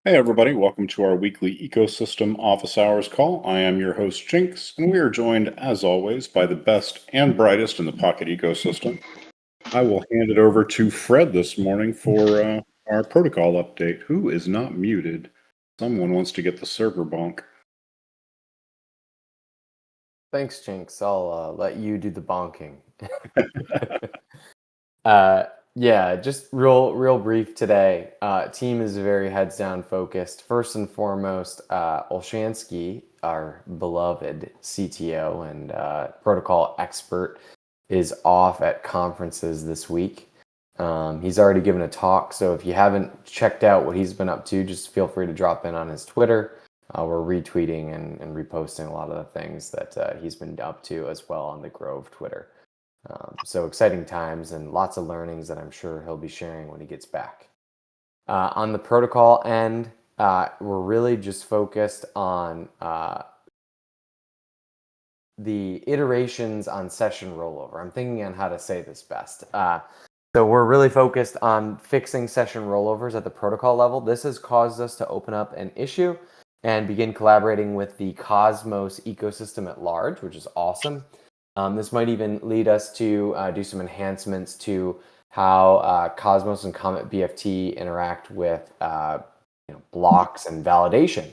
Hey everybody, welcome to our weekly ecosystem office hours call. I am your host Jinx, and we are joined as always by the best and brightest in the Pocket ecosystem. I will hand it over to Fred this morning for our protocol update. Who is not muted? Someone wants to get the server bonk. Thanks, Jinx. I'll let you do the bonking. Yeah, just real brief today. Team is very heads down focused. First and foremost, Olshansky, our beloved CTO and protocol expert, is off at conferences this week. He's already given a talk, so if you haven't checked out what he's been up to, just feel free to drop in on his Twitter. We're retweeting and reposting a lot of the things that he's been up to as well on the Grove Twitter. So exciting times and lots of learnings that I'm sure he'll be sharing when he gets back. On the protocol end, we're really just focused on the iterations on session rollover. I'm thinking on how to say this best. So we're really focused on fixing session rollovers at the protocol level. This has caused us to open up an issue and begin collaborating with the Cosmos ecosystem at large, which is awesome. This might even lead us to do some enhancements to how Cosmos and Comet BFT interact with blocks and validation.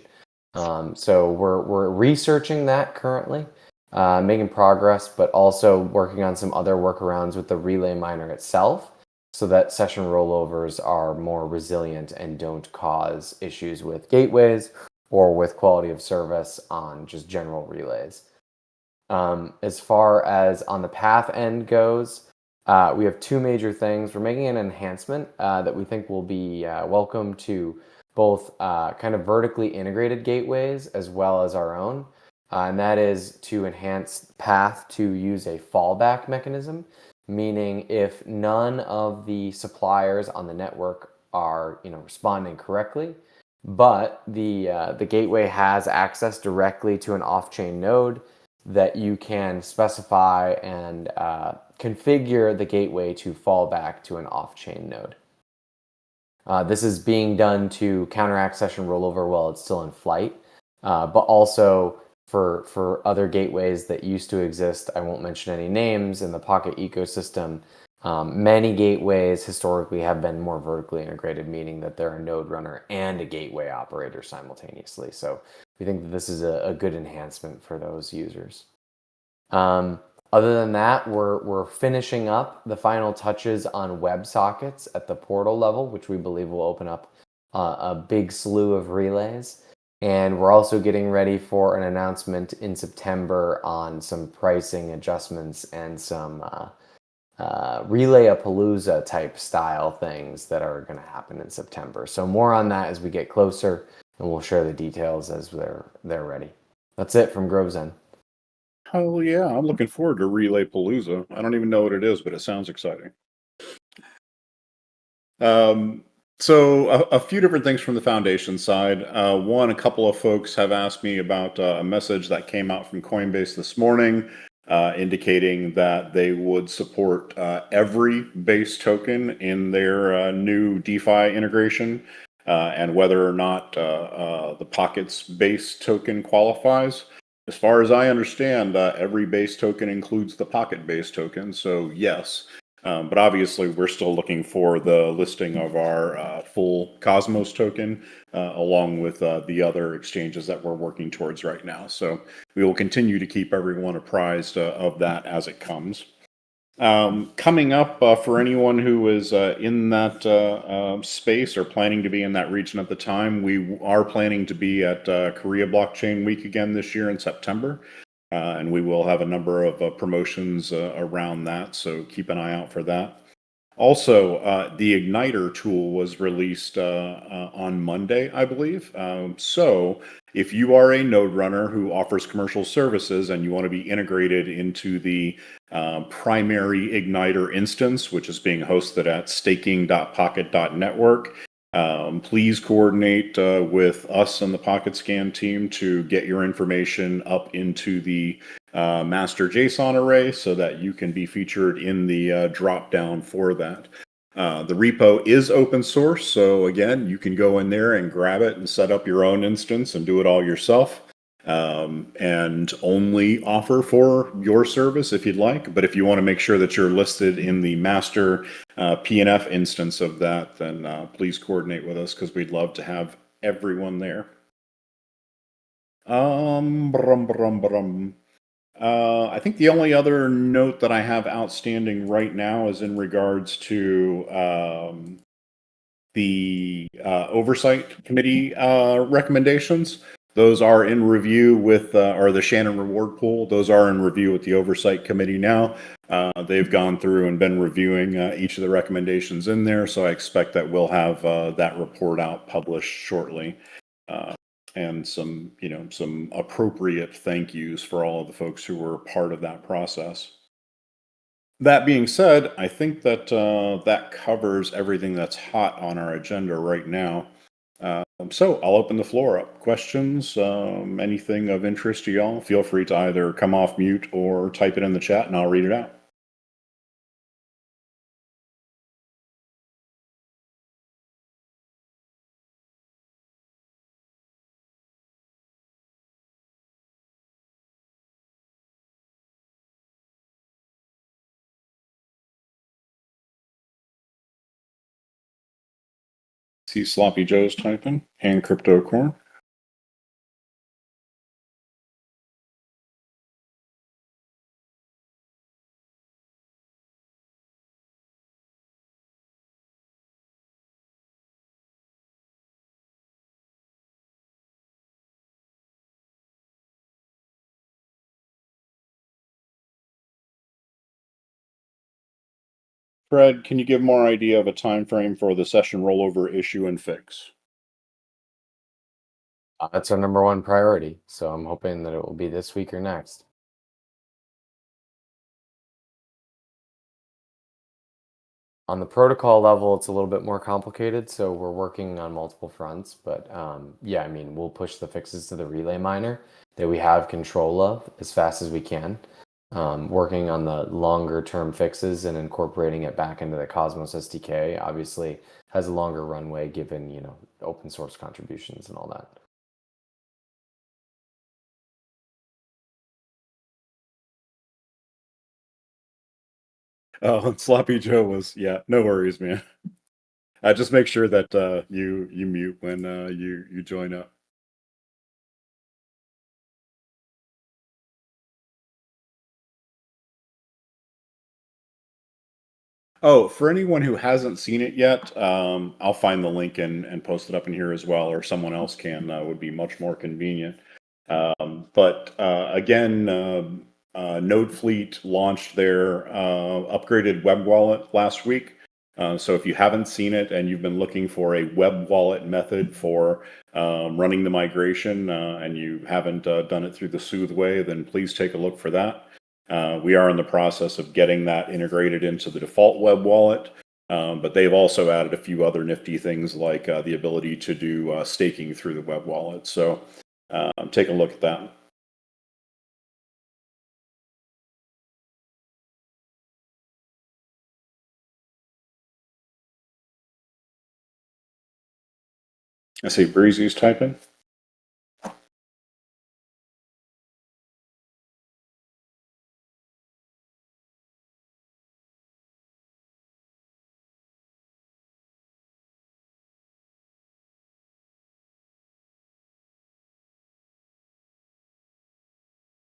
So we're researching that currently, making progress, but also working on some other workarounds with the relay miner itself so that session rollovers are more resilient and don't cause issues with gateways or with quality of service on just general relays. As far as on the path end goes, we have two major things. We're making an enhancement that we think will be welcome to both kind of vertically integrated gateways as well as our own. And that is to enhance path to use a fallback mechanism, meaning if none of the suppliers on the network are responding correctly, but the gateway has access directly to an off-chain node, that you can specify and configure the gateway to fall back to an off-chain node. This is being done to counteract session rollover while it's still in flight, but also for other gateways that used to exist. I won't mention any names in the Pocket ecosystem. Many gateways historically have been more vertically integrated, meaning that they're a node runner and a gateway operator simultaneously. So we think that this is a good enhancement for those users. Other than that, we're finishing up the final touches on WebSockets at the portal level, which we believe will open up a big slew of relays. And we're also getting ready for an announcement in September on some pricing adjustments and some Relay-a-Palooza type style things that are going to happen in September. So more on that as we get closer, and we'll share the details as they're ready. That's it from Grove's End. Hell yeah, I'm looking forward to Relay Palooza. I don't even know what it is, but it sounds exciting. So a few different things from the foundation side. One, a couple of folks have asked me about a message that came out from Coinbase this morning, indicating that they would support every base token in their new DeFi integration, and whether or not the Pocket's base token qualifies. As far as I understand, every base token includes the Pocket base token, so yes. But obviously, we're still looking for the listing of our full Cosmos token, along with the other exchanges that we're working towards right now. So we will continue to keep everyone apprised of that as it comes. Coming up, for anyone who is in that space or planning to be in that region at the time, we are planning to be at Korea Blockchain Week again this year in September. And we will have a number of promotions around that, so keep an eye out for that. Also, the Igniter tool was released on Monday, I believe. So if you are a node runner who offers commercial services and you want to be integrated into the primary Igniter instance, which is being hosted at staking.pocket.network, please coordinate with us and the Pocket Scan team to get your information up into the master JSON array so that you can be featured in the drop down for that. The repo is open source, so again, you can go in there and grab it and set up your own instance and do it all yourself, and only offer for your service if you'd like. But if you want to make sure that you're listed in the master PNF instance of that, then please coordinate with us because we'd love to have everyone there. Brum, brum, brum. I think the only other note that I have outstanding right now is in regards to the oversight committee recommendations. Those are in review with, or the Shannon Reward Pool. Those are in review with the oversight committee now. They've gone through and been reviewing each of the recommendations in there, so I expect that we'll have that report out published shortly. And some, some appropriate thank yous for all of the folks who were part of that process. That being said, I think that that covers everything that's hot on our agenda right now. So I'll open the floor up. Questions, anything of interest to y'all, feel free to either come off mute or type it in the chat and I'll read it out. See Sloppy Joe's typing and Crypto Corn. Fred, can you give more idea of a time frame for the session rollover issue and fix? That's our number one priority. So I'm hoping that it will be this week or next. On the protocol level, it's a little bit more complicated, so we're working on multiple fronts. But yeah, I mean, we'll push the fixes to the relay miner that we have control of as fast as we can. Working on the longer term fixes and incorporating it back into the Cosmos SDK obviously has a longer runway given, open source contributions and all that. Oh, Sloppy Joe was, yeah, no worries, man. Just make sure that you mute when you join up. Oh, for anyone who hasn't seen it yet, I'll find the link and post it up in here as well, or someone else can, would be much more convenient. But again, Node Fleet launched their upgraded web wallet last week. So if you haven't seen it and you've been looking for a web wallet method for running the migration and you haven't done it through the Soothe way, then please take a look for that. We are in the process of getting that integrated into the default web wallet, but they've also added a few other nifty things like the ability to do staking through the web wallet. So take a look at that. I see Breezy's typing.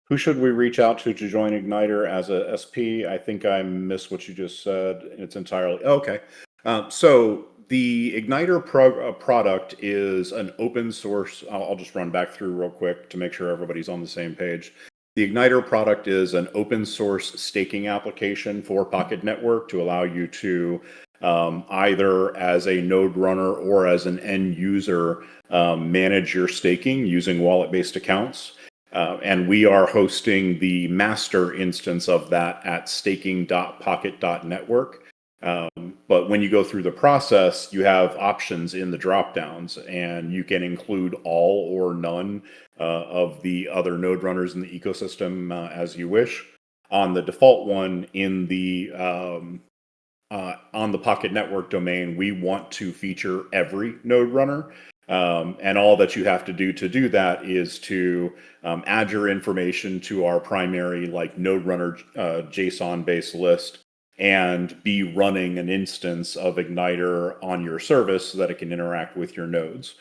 Who should we reach out to join Igniter as a SP? I think I missed what you just said. It's entirely okay. So the Igniter product is an open source. I'll just run back through real quick to make sure everybody's on the same page. The Igniter product is an open source staking application for Pocket Network to allow you to either as a node runner or as an end user manage your staking using wallet-based accounts. And we are hosting the master instance of that at staking.pocket.network. But when you go through the process, you have options in the dropdowns, and you can include all or none of the other node runners in the ecosystem as you wish. On the default one in the on the Pocket Network domain, we want to feature every node runner. And all that you have to do that is to add your information to our primary like node runner JSON based list and be running an instance of Igniter on your service so that it can interact with your nodes.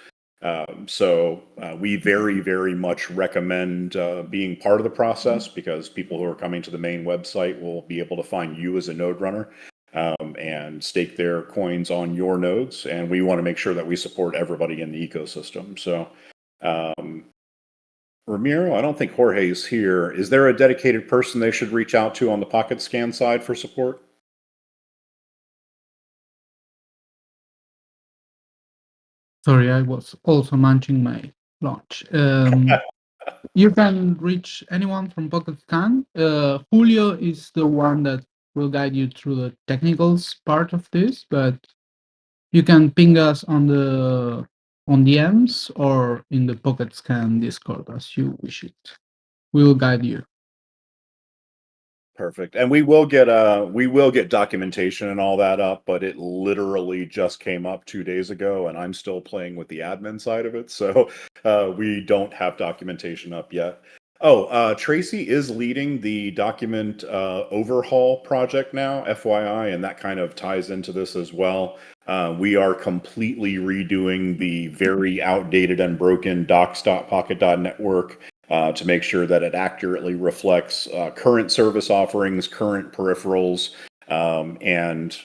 So we very, very much recommend being part of the process because people who are coming to the main website will be able to find you as a node runner and stake their coins on your nodes. And we want to make sure that we support everybody in the ecosystem. So, Ramiro, I don't think Jorge's here. Is there a dedicated person they should reach out to on the Pocket Scan side for support? Sorry, I was also munching my lunch. You can reach anyone from Pocket Scan. Julio is the one that will guide you through the technicals part of this, but you can ping us on DMs or in the Pocket Scan Discord as you wish it. We will guide you. Perfect. And we will get documentation and all that up, but it literally just came up 2 days ago and I'm still playing with the admin side of it. So we don't have documentation up yet. Tracy is leading the document overhaul project now, FYI, and that kind of ties into this as well. We are completely redoing the very outdated and broken docs.pocket.network to make sure that it accurately reflects current service offerings, current peripherals, and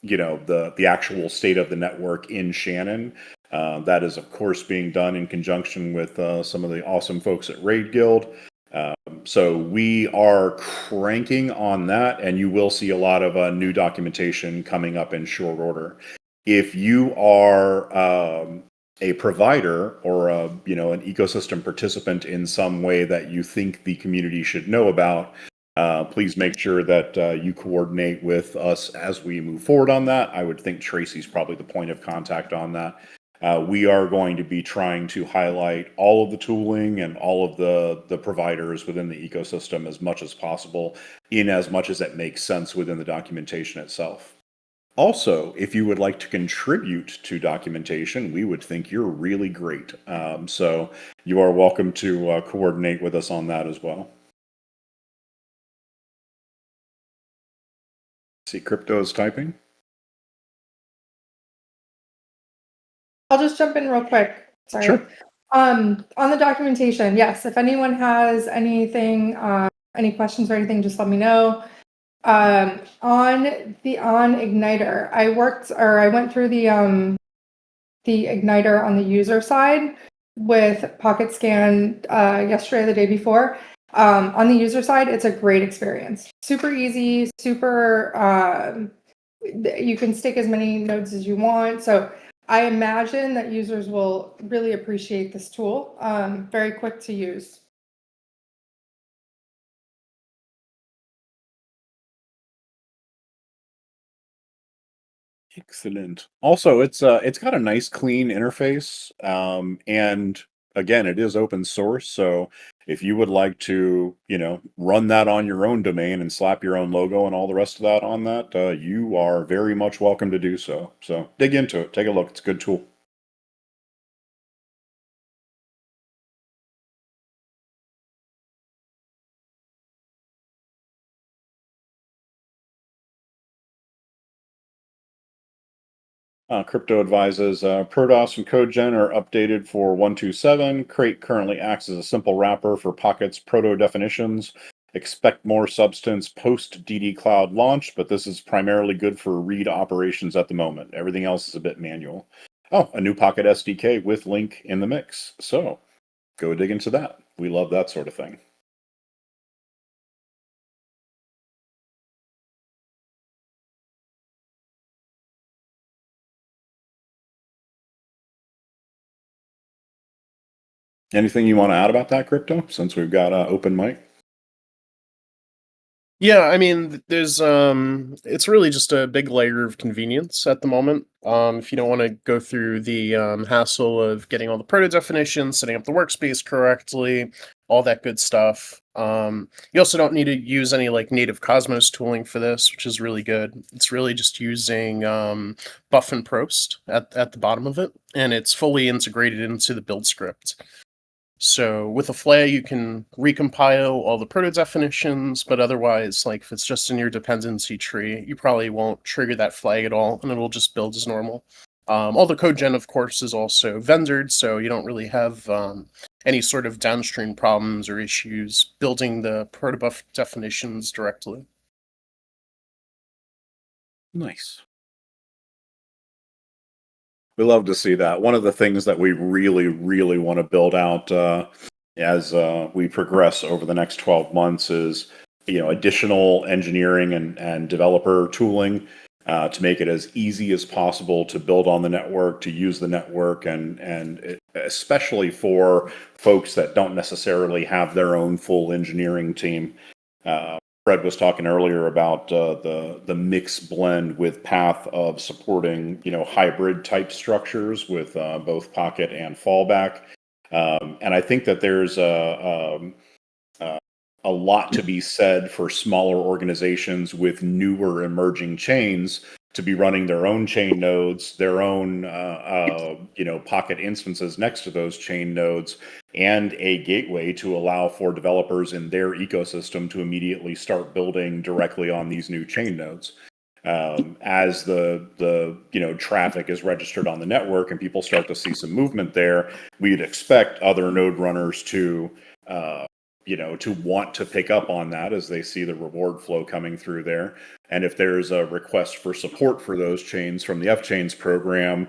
the actual state of the network in Shannon. That is, of course, being done in conjunction with some of the awesome folks at Raid Guild. So we are cranking on that, and you will see a lot of new documentation coming up in short order. If you are a provider or an ecosystem participant in some way that you think the community should know about, please make sure that you coordinate with us as we move forward on that. I would think Tracy's probably the point of contact on that. We are going to be trying to highlight all of the tooling and all of the providers within the ecosystem as much as possible, in as much as it makes sense within the documentation itself. Also, if you would like to contribute to documentation, we would think you're really great. So you are welcome to coordinate with us on that as well. See, Crypto is typing. I'll just jump in real quick. Sorry. Sure. On the documentation, yes, if anyone has anything, any questions or anything, just let me know. On Igniter, I went through the Igniter on the user side with Pocket Scan yesterday or the day before. On the user side, it's a great experience. Super easy, super you can stake as many nodes as you want. So I imagine that users will really appreciate this tool. Very quick to use. Excellent. Also, it's got a nice clean interface, and again, it is open source. So if you would like to, run that on your own domain and slap your own logo and all the rest of that on that, you are very much welcome to do so. So dig into it, take a look. It's a good tool. Crypto advises Prodos and CodeGen are updated for 1.2.7. Crate currently acts as a simple wrapper for Pocket's proto definitions. Expect more substance post DD Cloud launch, but this is primarily good for read operations at the moment. Everything else is a bit manual. Oh, a new Pocket SDK with Link in the mix. So go dig into that. We love that sort of thing. Anything you want to add about that, Crypto, since we've got open mic? Yeah, I mean, there's it's really just a big layer of convenience at the moment. If you don't want to go through the hassle of getting all the proto definitions, setting up the workspace correctly, all that good stuff. You also don't need to use any like native Cosmos tooling for this, which is really good. It's really just using buff and prost at the bottom of it, and it's fully integrated into the build script. So with a flare, you can recompile all the proto definitions, but otherwise, like if it's just in your dependency tree, you probably won't trigger that flag at all, and it'll just build as normal. All the code gen, of course, is also vendored, so you don't really have any sort of downstream problems or issues building the protobuf definitions directly. Nice. We love to see that. One of the things that we really, really want to build out as we progress over the next 12 months is, additional engineering and developer tooling to make it as easy as possible to build on the network, to use the network, and especially for folks that don't necessarily have their own full engineering team. Fred was talking earlier about the mix blend with Path of supporting hybrid type structures with both Pocket and fallback, and I think that there's a lot to be said for smaller organizations with newer emerging chains to be running their own chain nodes, their own Pocket instances next to those chain nodes, and a gateway to allow for developers in their ecosystem to immediately start building directly on these new chain nodes. As the traffic is registered on the network and people start to see some movement there, we'd expect other node runners to to want to pick up on that as they see the reward flow coming through there. And if there's a request for support for those chains from the F Chains program,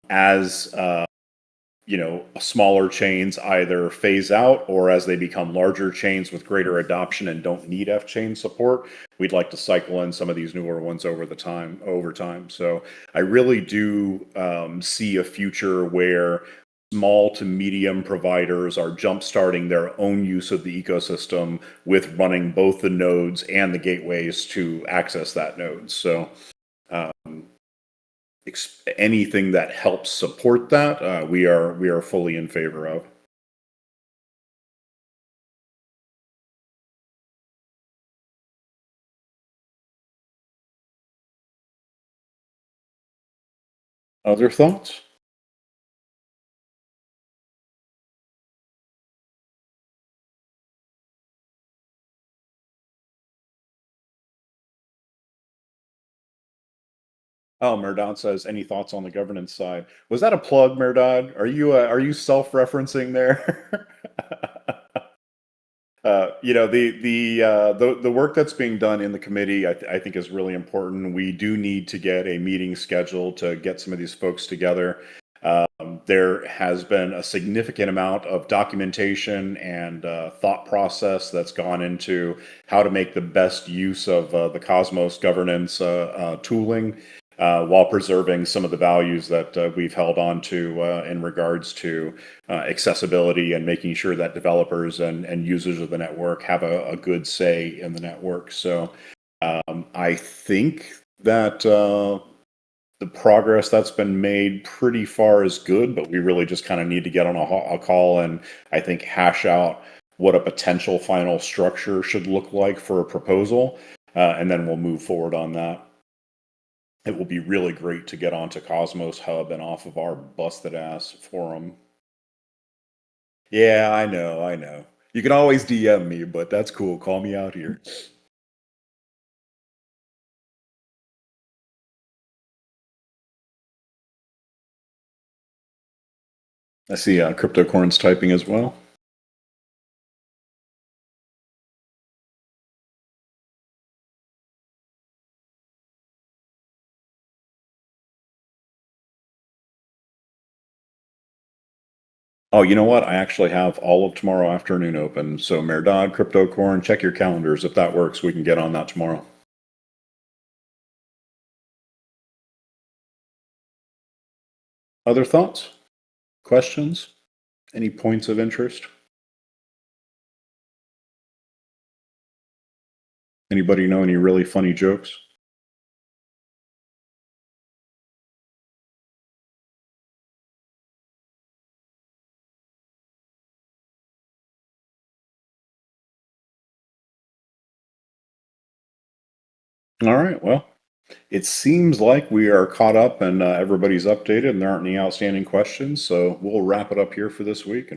as smaller chains either phase out or as they become larger chains with greater adoption and don't need F chain support, we'd like to cycle in some of these newer ones over time. So I really do see a future where small to medium providers are jump-starting their own use of the ecosystem with running both the nodes and the gateways to access that node. So anything that helps support that, we are fully in favor of. Other thoughts? Oh, Merdad says, any thoughts on the governance side? Was that a plug, Merdad? Are you self-referencing there? The work that's being done in the committee, I think, is really important. We do need to get a meeting scheduled to get some of these folks together. There has been a significant amount of documentation and thought process that's gone into how to make the best use of the Cosmos governance tooling while preserving some of the values that we've held on to in regards to accessibility and making sure that developers and users of the network have a good say in the network. So I think that the progress that's been made pretty far is good, but we really just kind of need to get on a call and I think hash out what a potential final structure should look like for a proposal, and then we'll move forward on that. It will be really great to get onto Cosmos Hub and off of our busted ass forum. Yeah, I know. You can always DM me, but that's cool. Call me out here. I see CryptoCorn's typing as well. Oh, you know what? I actually have all of tomorrow afternoon open. So Merdad, CryptoCorn, check your calendars. If that works, we can get on that tomorrow. Other thoughts? Questions? Any points of interest? Anybody know any really funny jokes? All right. Well, it seems like we are caught up and everybody's updated and there aren't any outstanding questions. So we'll wrap it up here for this week.